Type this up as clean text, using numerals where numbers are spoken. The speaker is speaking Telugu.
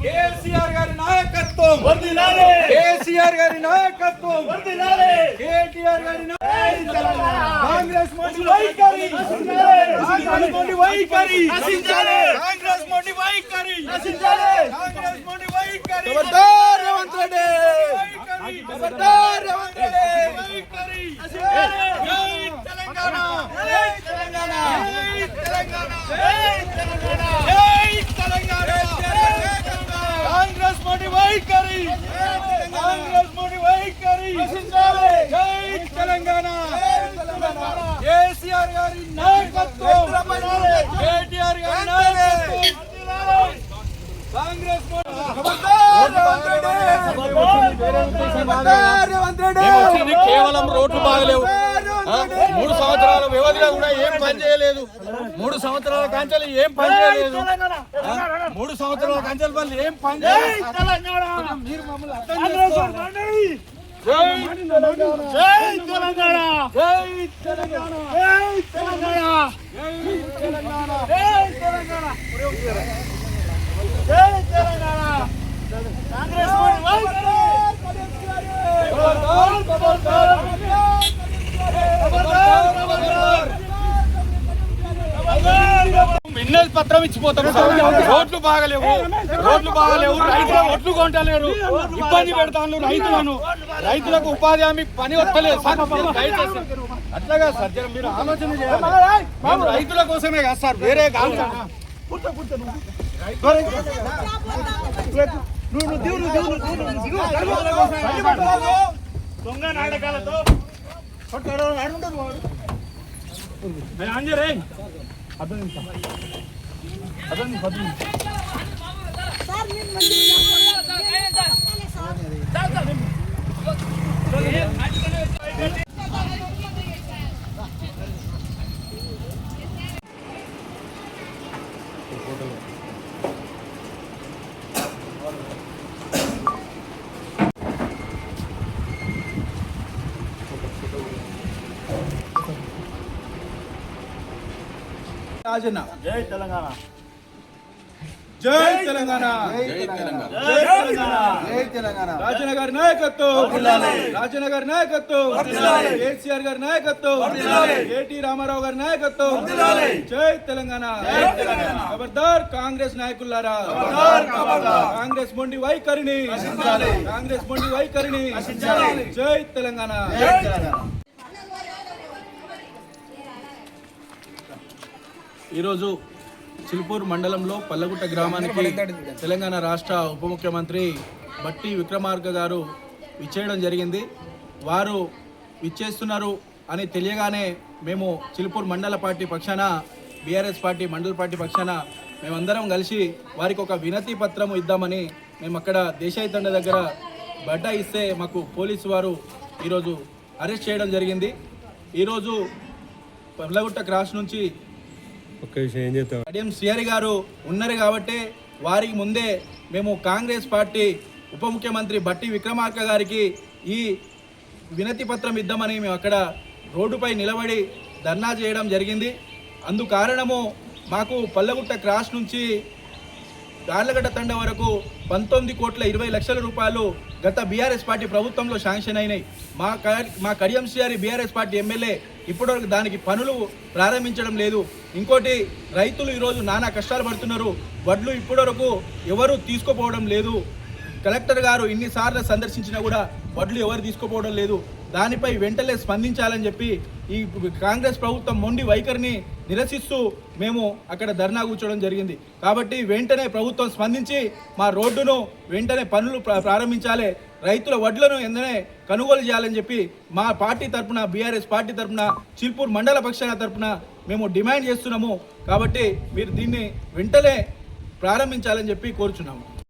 కేసీఆర్ గారి నాయకత్వం వర్ధిల్లాలి, కేసీఆర్ గారి నాయకత్వం వర్ధిల్లాలి, కేటీఆర్ గారి కాంగ్రెస్ మోడీ వైఖరి నశించాలి, కాంగ్రెస్ మోడీ వైఖరి నశించాలి, కాంగ్రెస్ మోడీ వైఖరి నశించాలి, కాంగ్రెస్ మోడీ వైఖరి ఖబర్దార్ రేవంత్ రెడ్డి ఖబర్దార్ రేవంత్ రెడ్డి వైఖరి నశించాలి. జై తెలంగాణ, జై తెలంగాణ, జై తెలంగాణ, జై తెలంగాణ, జై తెలంగాణ. కాంగ్రెస్ మోడీ వైఖరి, కాంగ్రెస్ మోడీ వైఖరి నశించాలి. జై తెలంగాణ, కేసీఆర్ గారి నాయకత్వం, కేటీఆర్ గారి నాయకత్వం, కాంగ్రెస్ కేవలం రోడ్లు బాగలేవు. 3 సంవత్సరాల వ్యవధిలో కూడా ఏం పని చేయలేదు. 3 సంవత్సరాల కంచెలు ఏం పని చేయలేదు. 3 సంవత్సరాల కంచెల పనులు ఏం పని చేయలేదు. మీరు మమ్మల్ని అర్థం చేసుకోండి. జై తెలంగాణ, జై తెలంగాణ, జై తెలంగాణ, జై తెలంగాణ, జై తెలంగాణ, జై తెలంగాణ, జై తెలంగాణ. కాంగ్రెస్ విన్నల్ పత్రం ఇచ్చిపోతాం. రోడ్లు బాగలేవు, రోడ్లు బాగలేవు, రైతులు ఒడ్లు కొంటలేరు, ఇబ్బంది పెడతాను రైతులకు ఉపాధి హామీ పని వస్తలేదు. అట్లాగా సార్, మీరు ఆలోచన చేయాలి. మేము రైతుల కోసమే కాదు సార్, వేరే కాదు. దొంగ నాటకాలతో రాజన్న జై తెలంగాణ, జై తెలంగాణ, జై తెలంగాణ, జై తెలంగాణ. రాజన్న గారి నాయకత్వం, రాజన్న గారి నాయకత్వం, కేసీఆర్ గారి నాయకత్వం, కేటీ రామారావు గారి నాయకత్వం, జై తెలంగాణ. ఖబర్దార్ కాంగ్రెస్ నాయకులారా, కాంగ్రెస్ మొండి వైఖరిని, కాంగ్రెస్ మొండి వైఖరిని. జై తెలంగాణ. ఈరోజు చిలుపూరు మండలంలో పల్లగుట్ట గ్రామానికి తెలంగాణ రాష్ట్ర ఉప ముఖ్యమంత్రి బట్టి విక్రమార్క గారు విచ్చేయడం జరిగింది. వారు విచ్చేస్తున్నారు అని తెలియగానే మేము చిలుపూరు మండల పార్టీ పక్షాన, బీఆర్ఎస్ పార్టీ మండల పార్టీ పక్షాన మేమందరం కలిసి వారికి ఒక వినతి పత్రము ఇద్దామని మేము అక్కడ దేశాయి తండ దగ్గర బడ్డాయిస్తే మాకు పోలీసు వారు ఈరోజు అరెస్ట్ చేయడం జరిగింది. ఈరోజు పల్లగుట్ట క్రాస్ నుంచి కడియం శ్రీహరి గారు ఉన్నారు కాబట్టి వారికి ముందే మేము కాంగ్రెస్ పార్టీ ఉప ముఖ్యమంత్రి బట్టి విక్రమార్క గారికి ఈ వినతి పత్రం ఇద్దామని మేము అక్కడ రోడ్డుపై నిలబడి ధర్నా చేయడం జరిగింది. అందు కారణము మాకు పల్లగుట్ట క్రాస్ నుంచి గార్లగడ్డ తండ వరకు 19,20,00,000 రూపాయలు గత బీఆర్ఎస్ పార్టీ ప్రభుత్వంలో శాంక్షన్ అయినాయి. మా Kadiyam Srihari BRS party MLA ఇప్పటివరకు దానికి పనులు ప్రారంభించడం లేదు. ఇంకోటి, రైతులు ఈరోజు నానా కష్టాలు పడుతున్నారు. వడ్లు ఇప్పటివరకు ఎవరు తీసుకుపోవడం లేదు. కలెక్టర్ గారు ఇన్నిసార్లు సందర్శించినా కూడా వడ్లు ఎవరు తీసుకుపోవడం లేదు. దానిపై వెంటనే స్పందించాలని చెప్పి ఈ కాంగ్రెస్ ప్రభుత్వం మొండి వైఖరిని నిరసిస్తూ మేము అక్కడ ధర్నా కూర్చోవడం జరిగింది. కాబట్టి వెంటనే ప్రభుత్వం స్పందించి మా రోడ్డును వెంటనే పనులు ప్రారంభించాలి, రైతుల వడ్లను వెంటనే కొనుగోలు చేయాలని చెప్పి మా పార్టీ తరఫున, బీఆర్ఎస్ పార్టీ తరఫున, చిలుపూరు మండల పక్షాన తరఫున మేము డిమాండ్ చేస్తున్నాము. కాబట్టి మీరు దీన్ని వెంటనే ప్రారంభించాలని చెప్పి కోరుచున్నాము.